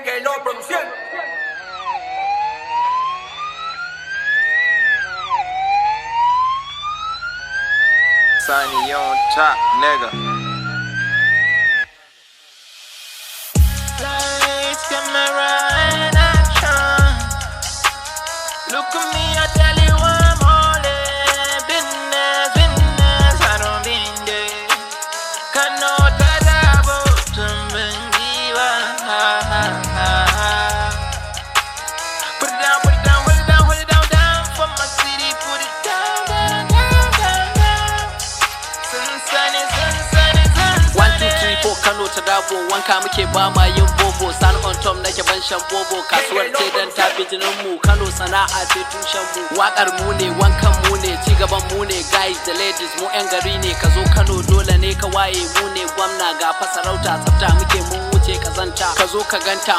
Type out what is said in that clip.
que lo producción. Sonny, you on top, nigga. Lights, camera, and action. Look at me, I tell you I'm all in. Business, I don't been there. KANO, DABO, tumbengiwa. Put it down, put it down, hold it down, hold it down, down. For my city, put it down, down, down, down, down. Sunshine, sunshine, sunshine. 1, 2, 3, 4 Kano ta dabo wanka muke ba ma yin bobo san on top nake ban shan bobo kasuwar ce dan ta bijinin mu Kano sana'a ce tushen mu wakar mu ne wankan mu ne ci gaban mu ne guys the ladies mu yan gari ne ka zo Kano dole ne ka waye mu ne gwamna ga fasarauta tsafta muke mun wuce kazanta ka zo ka ganta